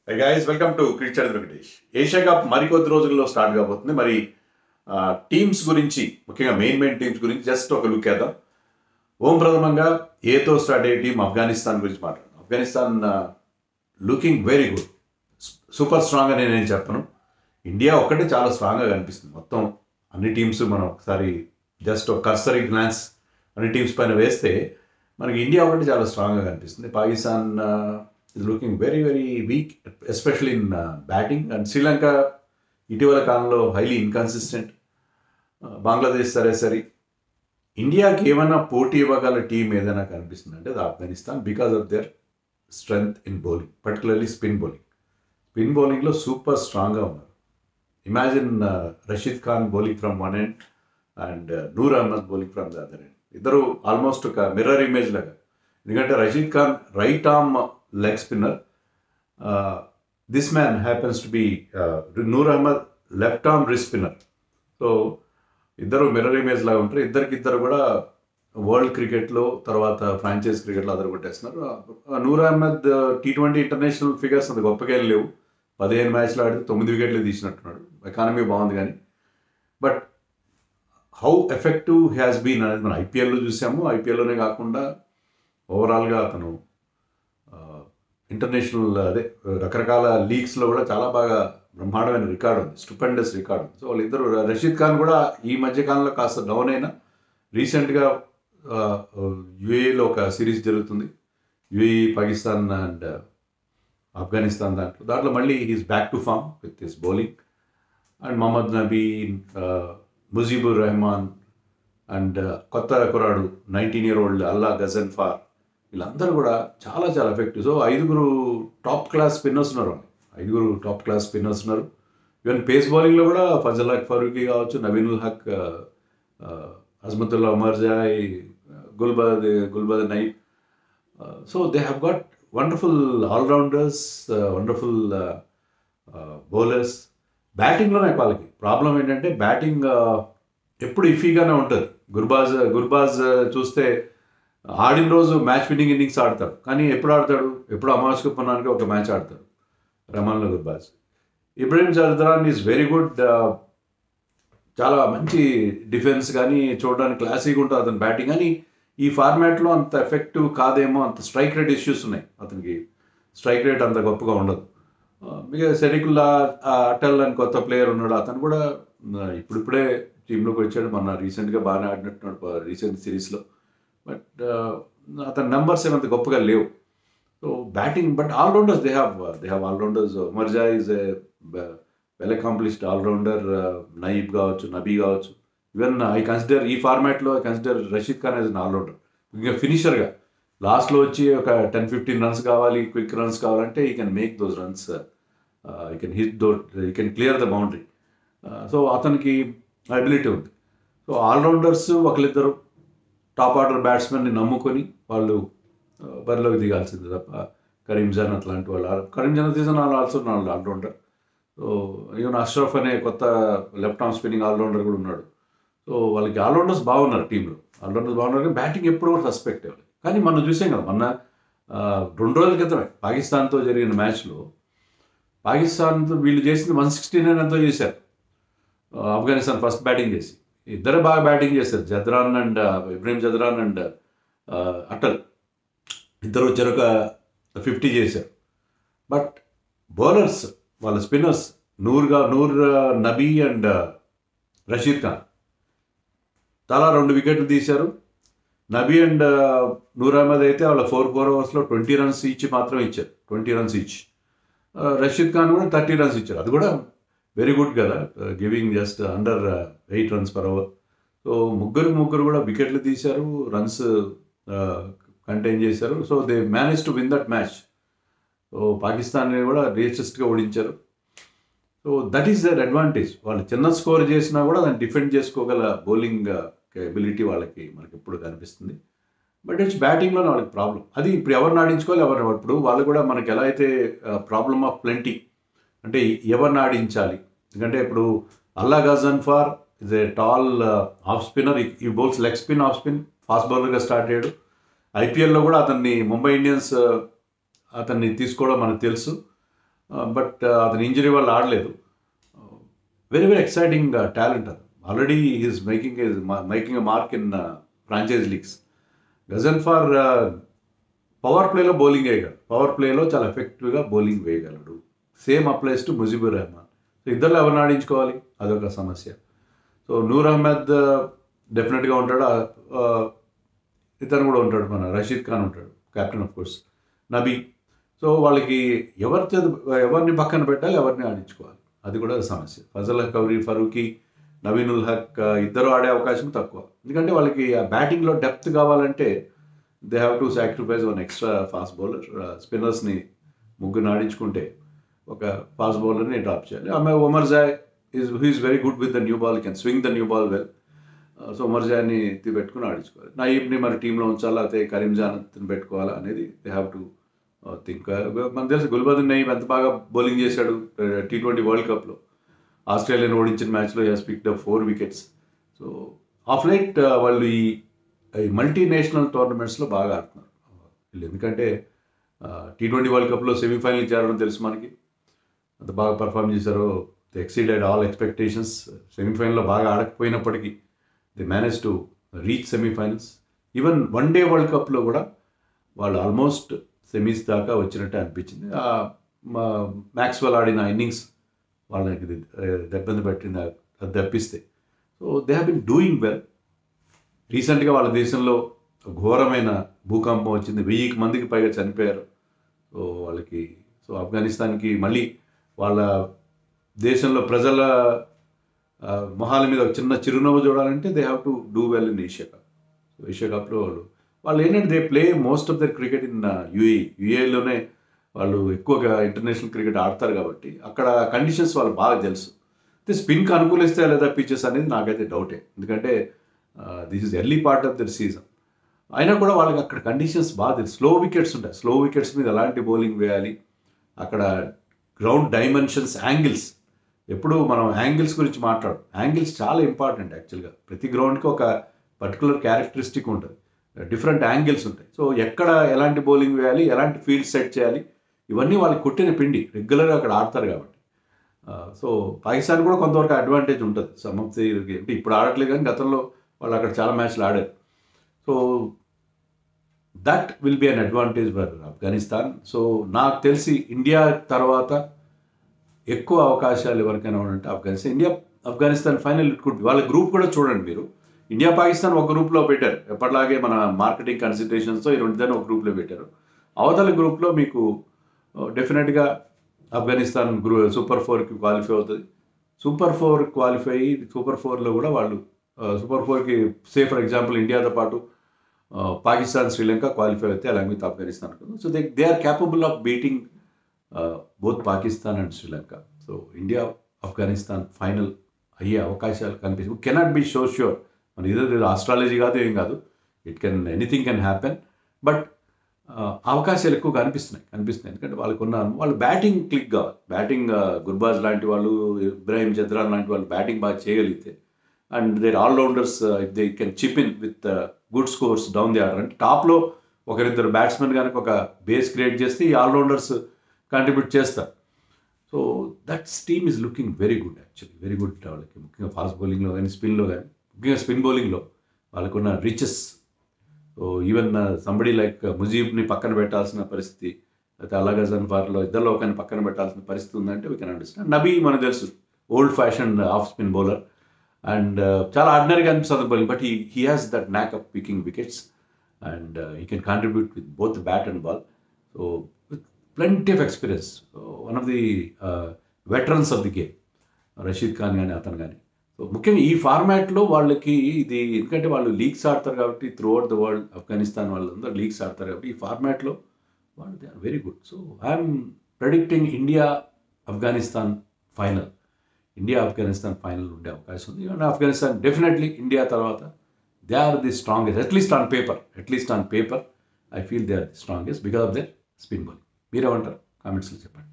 Hey guys, welcome to cricket Venkatesh. Asia cup మరికొద్ది రోజుల్లో start కాబోతుంది. మరి టీమ్స్ గురించి, ముఖ్యంగా మెయిన్ టీమ్స్ గురించి జస్ట్ ఒక లుక్ వేద్దాం. ప్రథమంగా ఏతో స్టార్ట్ అయ్యే టీం ఆఫ్ఘనిస్తాన్ గురించి మాట్లాడదాం. Afghanistan looking very good, super strong అని నేను చెప్పను. ఇండియా ఒక్కటే చాలా స్ట్రాంగ్గా కనిపిస్తుంది. మొత్తం అన్ని టీమ్స్ మనం ఒకసారి జస్ట్ ఒక కర్సరీ గ్లాన్స్ అన్ని టీమ్స్ పైన వేస్తే మనకి ఇండియా ఒకటి చాలా స్ట్రాంగ్గా కనిపిస్తుంది. Pakistan is looking very weak, especially in batting, and Sri Lanka ఇటీవల కాలంలో హైలీ ఇన్కన్సిస్టెంట్. బంగ్లాదేశ్ సరే ఇండియాకి ఏమైనా పోటీ ఇవ్వగల టీం ఏదైనా కనిపిస్తుంది అంటే అది Afghanistan, because of their strength in bowling, particularly spin బౌలింగ్లో సూపర్ స్ట్రాంగ్గా ఉన్నారు. Imagine Rashid Khan bowling from one end and Noor Ahmad bowling from the other end. ఇద్దరు ఆల్మోస్ట్ ఒక మిర్రర్ ఇమేజ్ లాగా. ఎందుకంటే Rashid Khan right arm leg spinner. This man happens to be Noor Ahmed left arm wrist spinner. So ఇద్దరు mirror image లాగా ఉంటారు. ఇద్దరు కూడా world క్రికెట్లో తర్వాత ఫ్రాంచైజ్ క్రికెట్లో అదరు కొట్టేస్తున్నారు. Noor Ahmed T20 international figures అంత గొప్పగా లేవు. 15 మ్యాచ్లు ఆడి 9 వికెట్లు తీసినట్టున్నాడు. ఎకానమీ బాగుంది కానీ, but how effective has been అనేది మనం ఐపీఎల్లో చూసాము. ఐపీఎల్లోనే కాకుండా ఓవరాల్గా అతను ఇంటర్నేషనల్ రకరకాల లీగ్స్లో కూడా చాలా బాగా బ్రహ్మాండమైన రికార్డు ఉంది, స్టూపెండస్ రికార్డు. సో వాళ్ళిద్దరు, రషీద్ ఖాన్ కూడా ఈ మధ్యకాలంలో కాస్త డౌన్ అయినా రీసెంట్గా యుఏఈలో ఒక సిరీస్ జరుగుతుంది, యుఏఈ పాకిస్తాన్ అండ్ ఆఫ్ఘనిస్తాన్. దాంట్లో మళ్ళీ he's back to form with his bowling. And Mohammad Nabi, Mujeebur Rahman and కొత్త కురాడు 19-year-old అల్లా గజన్ఫార్, వీళ్ళందరూ కూడా చాలా effective. So 5 top class spinners ఉన్నారు. ఈవెన్ పేస్ బౌలింగ్లో కూడా ఫజల్ హక్ ఫరూకీ కావచ్చు, Naveen ul Haq, Azmatullah Omarzai, Gulbadin Naib. So they have got wonderful allrounders, wonderful bowlers. బ్యాటింగ్లోనే వాళ్ళకి ప్రాబ్లం ఏంటంటే బ్యాటింగ్ ఎప్పుడు ఇఫీగానే ఉంటుంది. గుర్బాజ్ చూస్తే ఆడిన రోజు మ్యాచ్ విన్నింగ్ ఇన్నింగ్స్ ఆడతాడు, కానీ ఎప్పుడు అమావాస్య పన్నానికి ఒక మ్యాచ్ ఆడతాడు రమాన్లో Gurbaz. Ibrahim Zadran is very good, చాలా మంచి డిఫెన్స్, కానీ చూడడానికి క్లాసీగా ఉంటుంది అతని బ్యాటింగ్. కానీ ఈ ఫార్మాట్లో అంత ఎఫెక్టివ్ కాదేమో, అంత స్ట్రైక్ రేట్ ఇష్యూస్ ఉన్నాయి అతనికి. స్ట్రైక్ రేట్ అంత గొప్పగా ఉండదు. మిగతా సెడికుల్లా అటల్ అని కొత్త ప్లేయర్ ఉన్నాడు, అతను కూడా ఇప్పుడిప్పుడే టీంలోకి వచ్చాడు. మొన్న రీసెంట్గా బాగానే ఆడినట్టున్నాడు రీసెంట్ సిరీస్లో. బట్ అతని నెంబర్స్ ఏమంత గొప్పగా లేవు. So batting, but allrounders they have allrounders. Omarzai is a well accomplished allrounder. Naib కావచ్చు, నబీ కావచ్చు. ఈవెన్ ఈ ఫార్మాట్లో I consider Rashid Khan as an allrounder. ఇంకా ఫినిషర్గా లాస్ట్లో వచ్చి ఒక 10-15 రన్స్ కావాలి, క్విక్ రన్స్ కావాలంటే he can make those runs, he can hit he can clear the boundary. So అతనికి అబిలిటీ ఉంది. సో ఆల్రౌండర్స్ ఒకరిద్దరు టాప్ ఆర్డర్ బ్యాట్స్మెన్ని నమ్ముకొని వాళ్ళు బరిలోకి దిగాల్సింది తప్ప కరీంజాన్ అట్లాంటి కరీంజాన్ తీసిన also allrounder. So even Ashraf అనే కొత్త లెఫ్ట్ ఆర్మ్ స్పిన్నింగ్ ఆల్రౌండర్ కూడా ఉన్నాడు. సో వాళ్ళకి ఆల్రౌండర్స్ బాగున్నారు టీంలో. కానీ బ్యాటింగ్ ఎప్పుడు కూడా సస్పెక్ట్ అవ్వాలి. కానీ మనం చూసాం కదా, మొన్న 2 రోజుల క్రితమే పాకిస్తాన్తో జరిగిన మ్యాచ్లో పాకిస్తాన్తో వీళ్ళు చేసింది 169 ఎంతో చేశారు. ఆఫ్ఘనిస్తాన్ ఫస్ట్ బ్యాటింగ్ చేసి ఇద్దరు బాగా బ్యాటింగ్ చేశారు, ఇబ్రహీం జద్రాన్ అండ్ అటల్. ఇద్దరు చెరొక 50 చేశారు. బట్ బౌలర్స్, వాళ్ళ స్పిన్నర్స్ నూర్ నబీ అండ్ రషీద్ ఖాన్ తలా 2 వికెట్లు తీశారు. నబీ అండ్ నూర్ అహ్మద్ అయితే వాళ్ళ 4 ఓవర్స్లో 20 runs ఈచ్ మాత్రం ఇచ్చారు, 20 runs ఈచ్. రషీద్ ఖాన్ కూడా 30 runs ఇచ్చారు. అది కూడా వెరీ గుడ్ కదా, giving just under 8 runs per over. So ముగ్గురు కూడా వికెట్లు తీశారు, రన్స్ కంటైన్ చేశారు. So they manage to win that match. So పాకిస్తాన్ని కూడా రేచెస్ట్గా ఓడించారు. So that is their advantage. వాళ్ళు చిన్న స్కోర్ చేసినా కూడా దాన్ని డిఫెండ్ చేసుకోగల బౌలింగ్ ఎబిలిటీ మనకి ఎప్పుడు కనిపిస్తుంది. బట్ ఇట్స్ బ్యాటింగ్లోనే వాళ్ళకి ప్రాబ్లం. అది ఇప్పుడు ఎవరిని ఆడించుకోవాలి, ఇప్పుడు వాళ్ళు కూడా మనకి ఎలా అయితే ప్రాబ్లమ్ ఆఫ్ ప్లెంటీ, అంటే ఎవరిని ఆడించాలి. ఎందుకంటే ఇప్పుడు Allah Ghazanfar is a tall off spinner, he bowls leg spin, off spin, fast బౌలర్గా స్టార్ట్ అయ్యాడు. ఐపీఎల్లో కూడా అతన్ని ముంబై ఇండియన్స్ అతన్ని తీసుకోవడం మనకు తెలుసు. బట్ అతని ఇంజరీ వల్ల ఆడలేదు. వెరీ వెరీ ఎక్సైటింగ్ టాలెంట్ అది. Already is making a mark in franchise leagues. Ghazanfar power ప్లేలో బౌలింగ్ వేయగలడు, పవర్ ప్లేలో చాలా ఎఫెక్టివ్గా బౌలింగ్ వేయగలడు. Same applies to Mujeebur Rahman. So ఇద్దరు ఎవరిని ఆడించుకోవాలి, అదొక సమస్య. సో నూర్ అహ్మద్ డెఫినెట్గా ఉంటాడు, ఇతను కూడా ఉంటాడు, మన రషీద్ ఖాన్ ఉంటాడు, captain of course, Nabi. So వాళ్ళకి ఎవరిని పక్కన పెట్టాలి, ఎవరిని ఆడించుకోవాలి, అది కూడా సమస్య. ఫజల్ ఫరూకీ, నవీన్ ఉల్ హక్ ఇద్దరు ఆడే అవకాశం తక్కువ. ఎందుకంటే వాళ్ళకి ఆ బ్యాటింగ్లో డెప్త్ కావాలంటే they have to sacrifice one extra fast bowler. స్పిన్నర్స్ని ముగ్గురు ఆడించుకుంటే ఒక ఫాస్ట్ బౌలర్ని డ్రాప్ చేయాలి. ఆమె Omarzai is very good with the new ball, can swing the new ball well. So ఒమర్ జాయ్ని పెట్టుకుని ఆడించుకోవాలి. నయీబ్ని మన టీంలో ఉంచాలా, అయితే కరీం జానత్ని పెట్టుకోవాలా అనేది దే హ్యావ్ టు థింక్. మనకు తెలుసు గుల్బదీన్ నయీబ్ ఎంత బాగా బౌలింగ్ చేశాడు T20 వరల్డ్ కప్లో. ఆస్ట్రేలియాని ఓడించిన మ్యాచ్లో he has picked up 4 wickets. So of light వాళ్ళు ఈ మల్టీనేషనల్ టోర్నమెంట్స్లో బాగా ఆడుతున్నారు వీళ్ళు. ఎందుకంటే T20 వరల్డ్ కప్లో సెమీఫైనల్ చేరడం తెలుసు మనకి, అంత బాగా పర్ఫామ్ చేశారో. They exceeded all expectations. సెమీఫైనల్లో బాగా ఆడకపోయినప్పటికీ they manage to reach semifinals. Even one day world కప్లో కూడా వాళ్ళు ఆల్మోస్ట్ సెమీస్ దాకా వచ్చినట్టే అనిపించింది. మ్యాక్స్వెల్ ఆడిన ఇన్నింగ్స్ వాళ్ళకి దెబ్బని పెట్టిన అది తప్పిస్తే. So they have been doing well. రీసెంట్గా వాళ్ళ దేశంలో ఘోరమైన భూకంపం వచ్చింది, 1000 మందికి పైగా చనిపోయారు. సో వాళ్ళకి ఆఫ్ఘనిస్తాన్కి మళ్ళీ వాళ్ళ దేశంలో ప్రజల మొహాల మీద ఒక చిన్న చిరునవ్వు చూడాలంటే they have to do well in Asia cup. So Asia కప్లో వాళ్ళు ఏంటంటే they play most of their cricket in యూఏలోనే వాళ్ళు ఎక్కువగా ఇంటర్నేషనల్ క్రికెట్ ఆడతారు కాబట్టి అక్కడ కండిషన్స్ వాళ్ళు బాగా తెలుసు. అయితే స్పిన్కి అనుకూలిస్తే లేదా పిచెస్ అనేది నాకైతే డౌటే. ఎందుకంటే this is early part of their season. అయినా కూడా వాళ్ళకి అక్కడ కండిషన్స్ బాగా తెలుసు. స్లో వికెట్స్ ఉంటాయి, స్లో వికెట్స్ మీద ఎలాంటి బౌలింగ్ వేయాలి, అక్కడ గ్రౌండ్ డైమెన్షన్స్, యాంగిల్స్. ఎప్పుడు మనం యాంగిల్స్ గురించి యాంగిల్స్ చాలా ఇంపార్టెంట్ యాక్చువల్గా. ప్రతి గ్రౌండ్కి ఒక పర్టికులర్ క్యారెక్టరిస్టిక్ ఉంటుంది, డిఫరెంట్ యాంగిల్స్ ఉంటాయి. సో ఎక్కడ ఎలాంటి బౌలింగ్ వేయాలి, ఎలాంటి ఫీల్డ్ సెట్ చేయాలి, ఇవన్నీ వాళ్ళకి కొట్టిన పిండి, రెగ్యులర్గా అక్కడ ఆడతారు కాబట్టి. సో పాకిస్తాన్ కూడా కొంతవరకు అడ్వాంటేజ్ ఉంటుంది సమ్ ఆఫ్ ది. అంటే ఇప్పుడు ఆడట్లేదు కానీ గతంలో వాళ్ళు అక్కడ చాలా మ్యాచ్లు ఆడారు. So that will be an advantage for Afghanistan. So నాకు తెలిసి ఇండియా తర్వాత ఎక్కువ అవకాశాలు ఎవరికైనా ఉంటే Afghanistan final it could be. వాళ్ళ గ్రూప్ కూడా చూడండి మీరు, ఇండియా పాకిస్తాన్ ఒక గ్రూప్లో పెట్టారు, ఎప్పటిలాగే మన మార్కెటింగ్ కన్సిడరేషన్స్తో ఈ రెండుదాన్ని ఒక గ్రూప్లో పెట్టారు. అవతల గ్రూప్లో మీకు డెఫినెట్గా ఆఫ్ఘనిస్తాన్ సూపర్ 4కి క్వాలిఫై అవుతుంది. సూపర్ 4 క్వాలిఫై అయ్యి సూపర్ 4లో కూడా వాళ్ళు సూపర్ 4కి ఫర్ ఎగ్జాంపుల్ ఇండియాతో పాటు పాకిస్తాన్, శ్రీలంక క్వాలిఫై అయితే along with Afghanistan. So they are capable of beating both Pakistan and Sri Lanka. So India Afghanistan final అయ్యే అవకాశాలు కనిపిస్తుంది. Cannot be sure. మన ఇదే ఆస్ట్రాలజీ కాదు, ఏం కాదు, ఎనీథింగ్ కెన్ హ్యాపెన్. బట్ అవకాశాలు ఎక్కువగా కనిపిస్తున్నాయి. ఎందుకంటే వాళ్ళు బ్యాటింగ్ క్లిక్ కావాలి. బ్యాటింగ్ గుర్బాజ్ లాంటి వాళ్ళు, ఇబ్రాహిం జద్రాన్ లాంటి వాళ్ళు బ్యాటింగ్ బాగా చేయగలిగితే, and their allrounders if they can chip in with good scores down the order. అంటే టాప్లో ఒకరిద్దరు బ్యాట్స్మెన్ కనుక ఒక బేస్ క్రియేట్ చేస్తే ఈ ఆల్రౌండర్స్ కంట్రిబ్యూట్ చేస్తారు. So that's team is looking very good actually, very good. వాళ్ళకి ముఖ్యంగా ఫాస్ట్ బౌలింగ్లో కానీ స్పిన్లో కానీ, ముఖ్యంగా స్పిన్ బౌలింగ్లో వాళ్ళకున్న riches. So even somebody like ముజీబ్ని పక్కన పెట్టాల్సిన పరిస్థితి, అయితే అల్లా గజన్ఫర్లో ఇద్దరిలో ఒకరిని పక్కన పెట్టాల్సిన పరిస్థితి ఉందంటే వీ కెన్ అండర్స్టాండ్. నబీ మనకు తెలుసు old fashion of spin bowler and చాలా ఆర్డినరీగా అనిపిస్తుంది bowling, but he has that knack of picking wickets and he can contribute with both bat and ball. So with plenty of experience, one of the veterans of the game, Rashid Khan కానీ అతను కానీ. So ముఖ్యంగా ఈ ఫార్మాట్లో వాళ్ళకి ఇది, ఎందుకంటే వాళ్ళు లీగ్స్ ఆడతారు కాబట్టి throughout the world, Afghanistan వాళ్ళందరూ లీగ్స్ ఆడతారు కాబట్టి ఈ ఫార్మాట్లో వాళ్ళు they are very good. So I'm predicting India Afghanistan final. India Afghanistan final ఉండే అవకాశం ఉంది. అండ్ ఆఫ్ఘనిస్తాన్ డెఫినెట్లీ ఇండియా తర్వాత they are the strongest, at least on paper I feel they are the strongest because of their spin bowling. మీరేమంటారు? కామెంట్స్లో చెప్పండి.